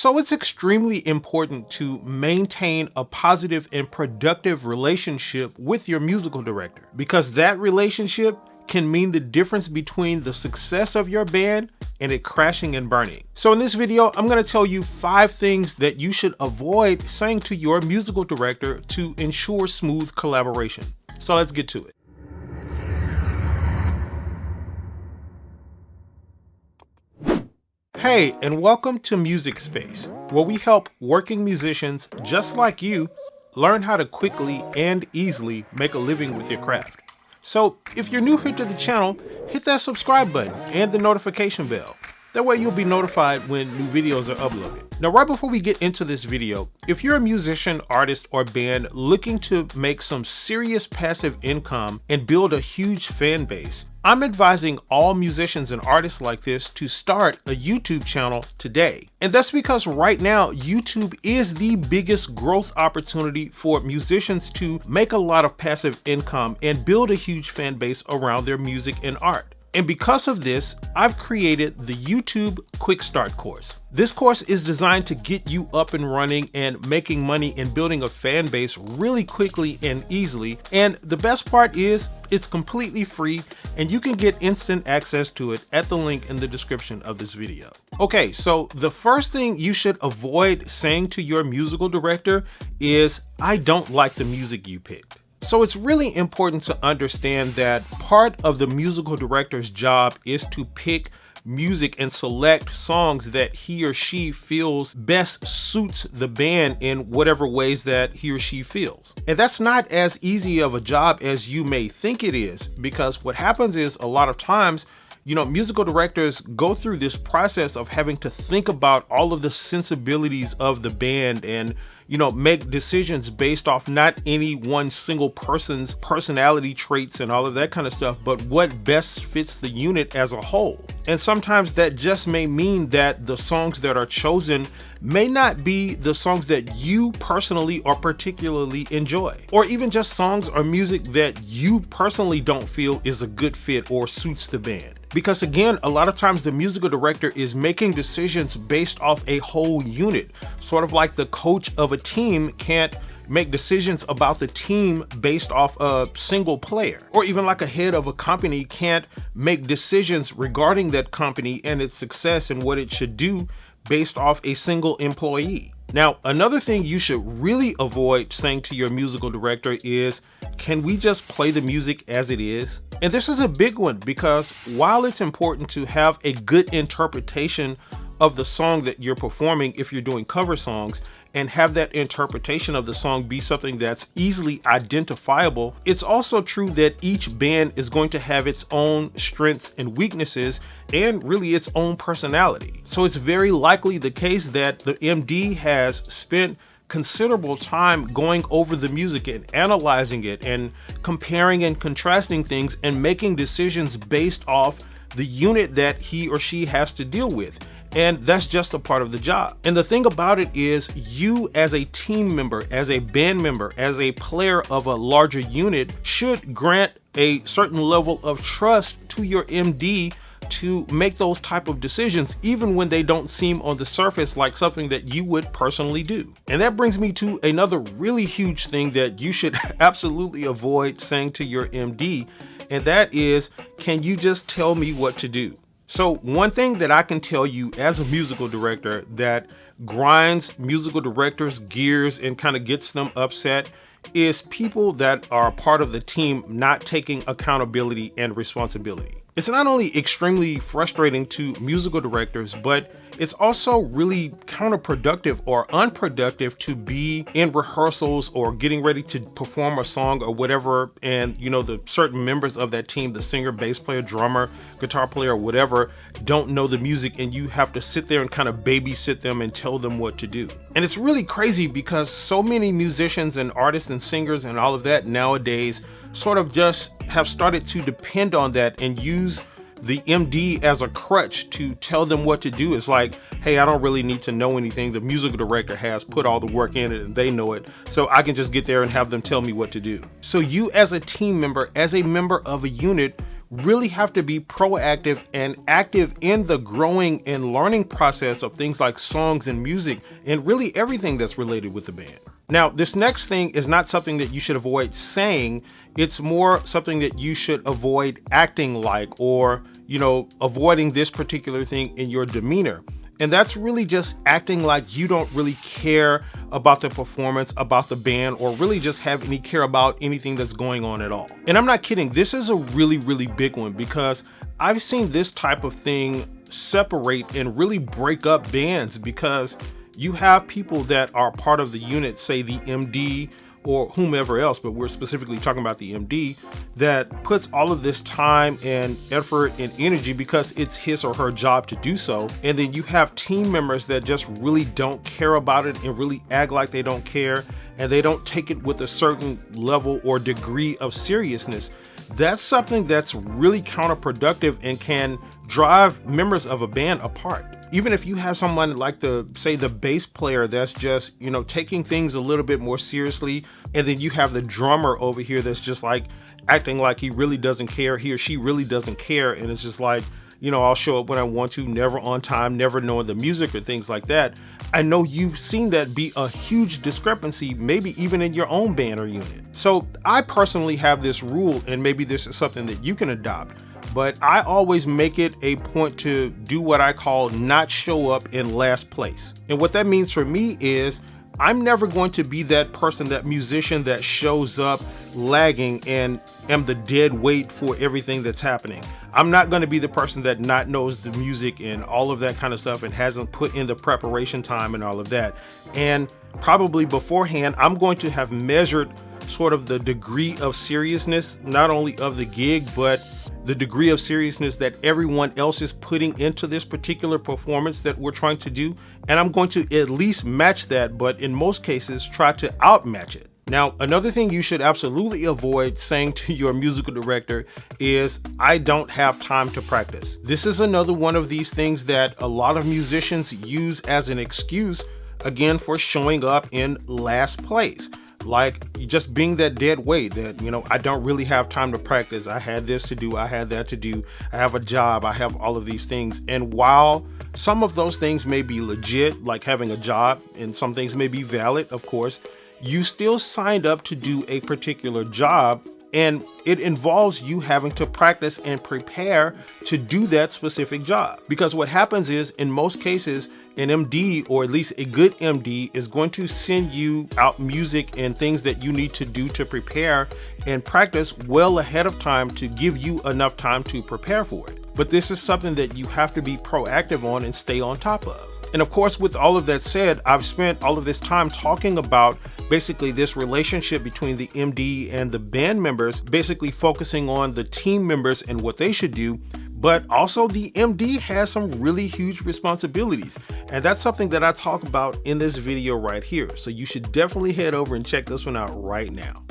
So it's extremely important to maintain a positive and productive relationship with your musical director, because that relationship can mean the difference between the success of your band and it crashing and burning. So in this video, I'm going to tell you 5 things that you should avoid saying to your musical director to ensure smooth collaboration. So let's get to it. Hey, and welcome to Music Space, where we help working musicians just like you learn how to quickly and easily make a living with your craft. So if you're new here to the channel, hit that subscribe button and the notification bell. That way you'll be notified when new videos are uploaded. Now, right before we get into this video, if you're a musician, artist, or band looking to make some serious passive income and build a huge fan base, I'm advising all musicians and artists like this to start a YouTube channel today. And that's because right now, YouTube is the biggest growth opportunity for musicians to make a lot of passive income and build a huge fan base around their music and art. And because of this, I've created the YouTube QuickStart course. This course is designed to get you up and running and making money and building a fan base really quickly and easily. And the best part is it's completely free and you can get instant access to it at the link in the description of this video. Okay, so the first thing you should avoid saying to your musical director is, "I don't like the music you picked." So it's really important to understand that part of the musical director's job is to pick music and select songs that he or she feels best suits the band in whatever ways that he or she feels. And that's not as easy of a job as you may think it is, because what happens is a lot of times, musical directors go through this process of having to think about all of the sensibilities of the band and, make decisions based off not any one single person's personality traits and all of that kind of stuff, but what best fits the unit as a whole. And sometimes that just may mean that the songs that are chosen may not be the songs that you personally or particularly enjoy, or even just songs or music that you personally don't feel is a good fit or suits the band. Because again, a lot of times the musical director is making decisions based off a whole unit, sort of like the coach of a team can't make decisions about the team based off a single player, or even like a head of a company can't make decisions regarding that company and its success and what it should do based off a single employee. Now, another thing you should really avoid saying to your musical director is, "Can we just play the music as it is?" And this is a big one, because while it's important to have a good interpretation of the song that you're performing if you're doing cover songs, and have that interpretation of the song be something that's easily identifiable, it's also true that each band is going to have its own strengths and weaknesses and really its own personality. So it's very likely the case that the MD has spent considerable time going over the music and analyzing it and comparing and contrasting things and making decisions based off the unit that he or she has to deal with. And that's just a part of the job. And the thing about it is, you as a team member, as a band member, as a player of a larger unit should grant a certain level of trust to your MD to make those type of decisions, even when they don't seem on the surface like something that you would personally do. And that brings me to another really huge thing that you should absolutely avoid saying to your MD, and that is, "Can you just tell me what to do?" So one thing that I can tell you as a musical director that grinds musical directors' gears and kind of gets them upset is people that are a part of the team not taking accountability and responsibility. It's not only extremely frustrating to musical directors, but it's also really counterproductive or unproductive to be in rehearsals or getting ready to perform a song or whatever, and the certain members of that team, the singer, bass player, drummer, guitar player, whatever, don't know the music, and you have to sit there and kind of babysit them and tell them what to do. And it's really crazy because so many musicians and artists and singers and all of that nowadays sort of just have started to depend on that and use the MD as a crutch to tell them what to do. It's like, hey, I don't really need to know anything. The musical director has put all the work in it and they know it, so I can just get there and have them tell me what to do. So you as a team member, as a member of a unit, really have to be proactive and active in the growing and learning process of things like songs and music and really everything that's related with the band. Now, this next thing is not something that you should avoid saying. It's more something that you should avoid acting like, or, avoiding this particular thing in your demeanor. And that's really just acting like you don't really care about the performance, about the band, or really just have any care about anything that's going on at all. And I'm not kidding. This is a really, really big one, because I've seen this type of thing separate and really break up bands, because you have people that are part of the unit, say the MD or whomever else, but we're specifically talking about the MD, that puts all of this time and effort and energy because it's his or her job to do so. And then you have team members that just really don't care about it and really act like they don't care, and they don't take it with a certain level or degree of seriousness. That's something that's really counterproductive and can drive members of a band apart. Even if you have someone like the bass player that's just, taking things a little bit more seriously, and then you have the drummer over here that's just like acting like he really doesn't care, he or she really doesn't care, and it's just like, I'll show up when I want to, never on time, never knowing the music or things like that. I know you've seen that be a huge discrepancy, maybe even in your own band or unit. So I personally have this rule, and maybe this is something that you can adopt, but I always make it a point to do what I call not show up in last place. And what that means for me is I'm never going to be that person, that musician that shows up lagging and am the dead weight for everything that's happening. I'm not going to be the person that not knows the music and all of that kind of stuff and hasn't put in the preparation time and all of that. And probably beforehand, I'm going to have measured sort of the degree of seriousness, not only of the gig, but the degree of seriousness that everyone else is putting into this particular performance that we're trying to do. And I'm going to at least match that, but in most cases, try to outmatch it. Now, another thing you should absolutely avoid saying to your musical director is, I don't have time to practice. This is another one of these things that a lot of musicians use as an excuse, again, for showing up in last place. Like just being that dead weight that, I don't really have time to practice. I had this to do. I had that to do. I have a job. I have all of these things. And while some of those things may be legit, like having a job, and some things may be valid, of course, you still signed up to do a particular job, and it involves you having to practice and prepare to do that specific job. Because what happens is, in most cases, an MD, or at least a good MD, is going to send you out music and things that you need to do to prepare and practice well ahead of time to give you enough time to prepare for it. But this is something that you have to be proactive on and stay on top of. And of course, with all of that said, I've spent all of this time talking about basically this relationship between the MD and the band members, basically focusing on the team members and what they should do. But also the MD has some really huge responsibilities. And that's something that I talk about in this video right here. So you should definitely head over and check this one out right now.